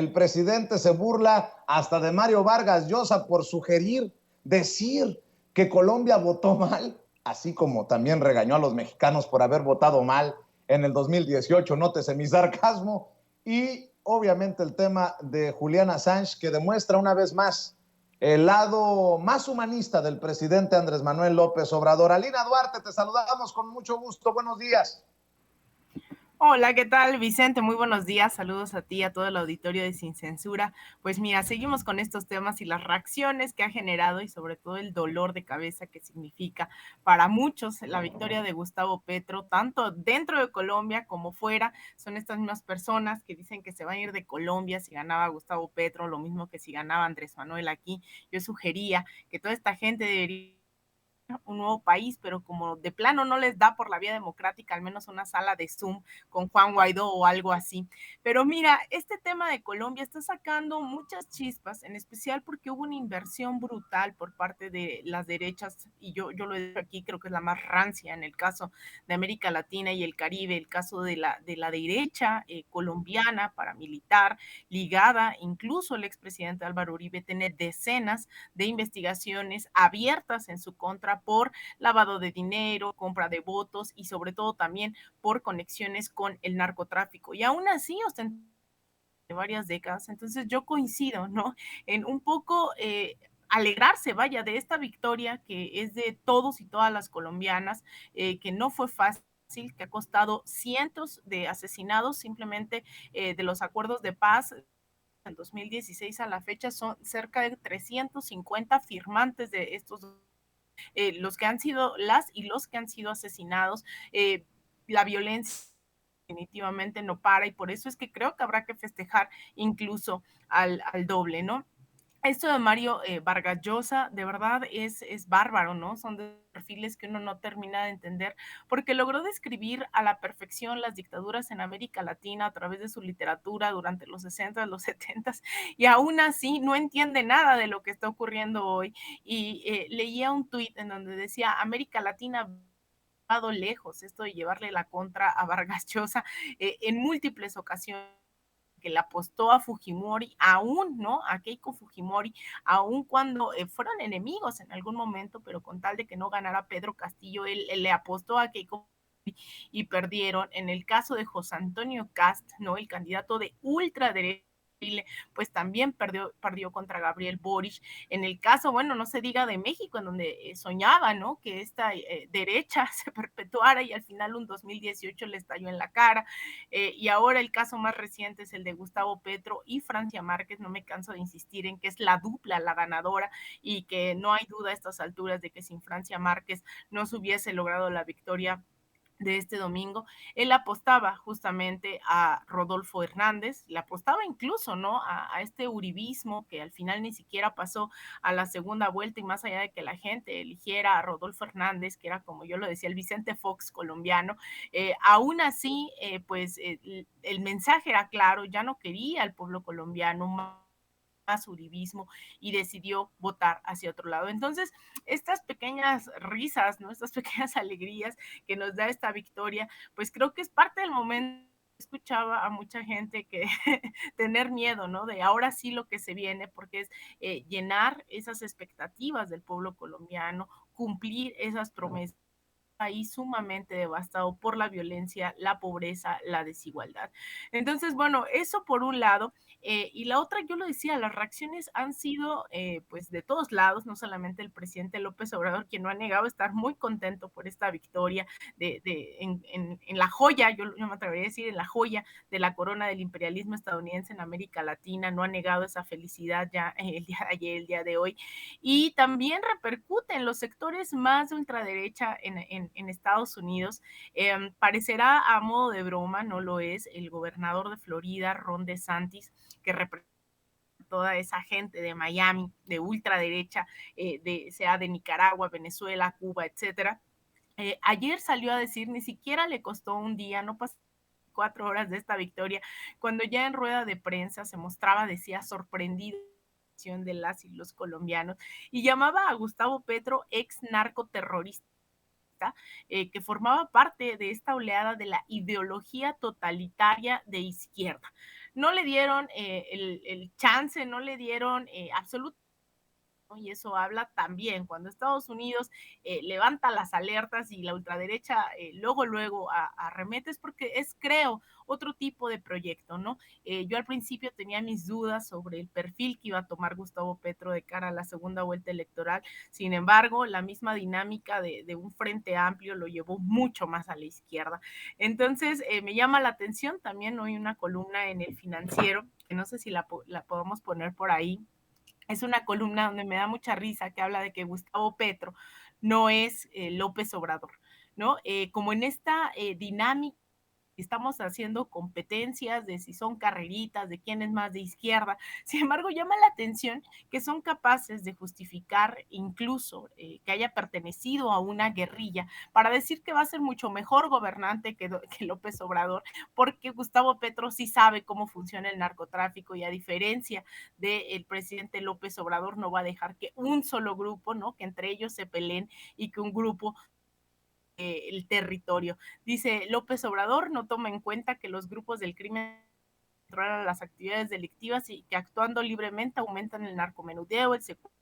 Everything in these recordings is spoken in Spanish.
El presidente se burla hasta de Mario Vargas Llosa por decir que Colombia votó mal, así como también regañó a los mexicanos por haber votado mal en el 2018, nótese mi sarcasmo, y obviamente el tema de Julian Assange, que demuestra una vez más el lado más humanista del presidente Andrés Manuel López Obrador. Alina Duarte, te saludamos con mucho gusto, buenos días. Hola, ¿qué tal, Vicente? Muy buenos días. Saludos a ti, a todo el auditorio de Sin Censura. Pues mira, seguimos con estos temas y las reacciones que ha generado y sobre todo el dolor de cabeza que significa para muchos la victoria de Gustavo Petro, tanto dentro de Colombia como fuera. Son estas mismas personas que dicen que se van a ir de Colombia si ganaba Gustavo Petro, lo mismo que si ganaba Andrés Manuel aquí. Yo sugería que toda esta gente debería un nuevo país, pero como de plano no les da por la vía democrática, al menos una sala de Zoom con Juan Guaidó o algo así. Pero mira, este tema de Colombia está sacando muchas chispas, en especial porque hubo una inversión brutal por parte de las derechas, y yo lo he dicho aquí, creo que es la más rancia en el caso de América Latina y el Caribe, el caso de la derecha colombiana paramilitar, ligada, incluso el expresidente Álvaro Uribe tiene decenas de investigaciones abiertas en su contra por lavado de dinero, compra de votos y sobre todo también por conexiones con el narcotráfico. Y aún así ostentan varias décadas. Entonces yo coincido, ¿no? En un poco alegrarse, vaya, de esta victoria que es de todos y todas las colombianas, que no fue fácil, que ha costado cientos de asesinados simplemente de los acuerdos de paz del 2016 a la fecha son cerca de 350 firmantes de estos, los que han sido las y los que han sido asesinados. La violencia definitivamente no para y por eso es que creo que habrá que festejar incluso al doble, ¿no? Esto de Mario Vargas Llosa, de verdad es bárbaro, ¿no? Son de perfiles que uno no termina de entender, porque logró describir a la perfección las dictaduras en América Latina a través de su literatura durante los 60, los 70, y aún así no entiende nada de lo que está ocurriendo hoy. Y leía un tuit en donde decía, América Latina ha estado lejos, esto de llevarle la contra a Vargas Llosa en múltiples ocasiones que le apostó a Fujimori, aún, ¿no? A Keiko Fujimori, aún cuando fueron enemigos en algún momento, pero con tal de que no ganara Pedro Castillo, él le apostó a Keiko y perdieron. En el caso de José Antonio Cast, ¿no? El candidato de ultraderecha, pues también perdió contra Gabriel Boric. En el caso, bueno, no se diga de México, en donde soñaba, ¿no? Que esta derecha se perpetuara y al final un 2018 le estalló en la cara. Y ahora el caso más reciente es el de Gustavo Petro y Francia Márquez. No me canso de insistir en que es la dupla, la ganadora, y que no hay duda a estas alturas de que sin Francia Márquez no se hubiese logrado la victoria de este domingo. Él apostaba justamente a Rodolfo Hernández, le apostaba incluso, ¿no? A este uribismo que al final ni siquiera pasó a la segunda vuelta y más allá de que la gente eligiera a Rodolfo Hernández, que era como yo lo decía, el Vicente Fox colombiano, aún así, pues el mensaje era claro, ya no quería al pueblo colombiano más uribismo y decidió votar hacia otro lado. Entonces, estas pequeñas risas, ¿no? Estas pequeñas alegrías que nos da esta victoria, pues creo que es parte del momento. Escuchaba a mucha gente que tener miedo, ¿no? De ahora sí lo que se viene, porque es llenar esas expectativas del pueblo colombiano, cumplir esas promesas país sumamente devastado por la violencia, la pobreza, la desigualdad. Entonces, bueno, eso por un lado. Y la otra, yo lo decía, las reacciones han sido pues de todos lados, no solamente el presidente López Obrador, quien no ha negado estar muy contento por esta victoria en la joya, yo me atrevería a decir, en la joya de la corona del imperialismo estadounidense en América Latina, no ha negado esa felicidad ya el día de ayer, el día de hoy, y también repercute en los sectores más de ultraderecha en Estados Unidos. Parecerá a modo de broma, no lo es, el gobernador de Florida, Ron DeSantis, que representa toda esa gente de Miami, de ultraderecha, sea de Nicaragua, Venezuela, Cuba, etcétera. Ayer salió a decir, ni siquiera le costó un día, no pasó 4 horas de esta victoria, cuando ya en rueda de prensa se mostraba, decía, sorprendido de las y los colombianos, y llamaba a Gustavo Petro ex narcoterrorista, que formaba parte de esta oleada de la ideología totalitaria de izquierda. no le dieron el chance, no le dieron absolutamente. Y eso habla también cuando Estados Unidos levanta las alertas y la ultraderecha luego arremete, es porque es, creo, otro tipo de proyecto, ¿no? Yo al principio tenía mis dudas sobre el perfil que iba a tomar Gustavo Petro de cara a la segunda vuelta electoral. Sin embargo, la misma dinámica de un frente amplio lo llevó mucho más a la izquierda. Entonces, me llama la atención también hoy una columna en El Financiero, que no sé si la podemos poner por ahí. Es una columna donde me da mucha risa, que habla de que Gustavo Petro no es López Obrador, ¿no? Como en esta dinámica, estamos haciendo competencias de si son carreritas, de quién es más de izquierda. Sin embargo, llama la atención que son capaces de justificar incluso que haya pertenecido a una guerrilla para decir que va a ser mucho mejor gobernante que López Obrador, porque Gustavo Petro sí sabe cómo funciona el narcotráfico y a diferencia del presidente López Obrador no va a dejar que un solo grupo, ¿no? Que entre ellos se peleen y que un grupo el territorio. Dice López Obrador no toma en cuenta que los grupos del crimen controlan las actividades delictivas y que actuando libremente aumentan el narcomenudeo, el secuestro,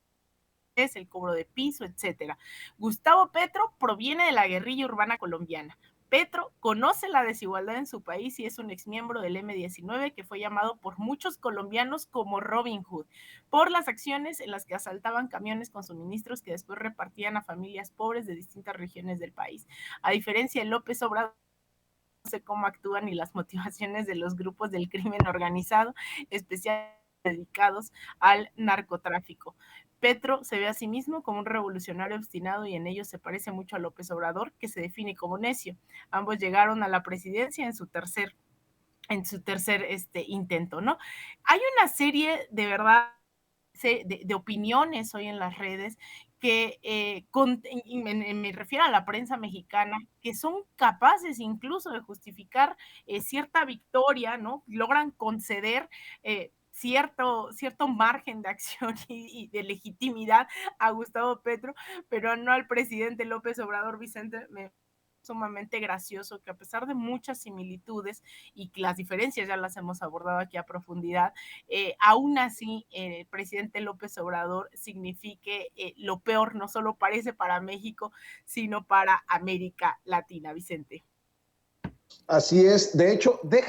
el cobro de piso, etcétera. Gustavo Petro proviene de la guerrilla urbana colombiana. Petro conoce la desigualdad en su país y es un exmiembro del M-19 que fue llamado por muchos colombianos como Robin Hood, por las acciones en las que asaltaban camiones con suministros que después repartían a familias pobres de distintas regiones del país. A diferencia de López Obrador, no sé cómo actúan ni las motivaciones de los grupos del crimen organizado, especialmente dedicados al narcotráfico. Petro se ve a sí mismo como un revolucionario obstinado y en ello se parece mucho a López Obrador, que se define como necio. Ambos llegaron a la presidencia en su tercer intento, ¿no? Hay una serie de verdad de opiniones hoy en las redes que me refiero a la prensa mexicana, que son capaces incluso de justificar cierta victoria, ¿no? Logran conceder cierto margen de acción y de legitimidad a Gustavo Petro, pero no al presidente López Obrador. Vicente, me sumamente gracioso que a pesar de muchas similitudes y que las diferencias ya las hemos abordado aquí a profundidad, aún así el presidente López Obrador signifique lo peor, no solo parece para México, sino para América Latina, Vicente. Así es. De hecho, deja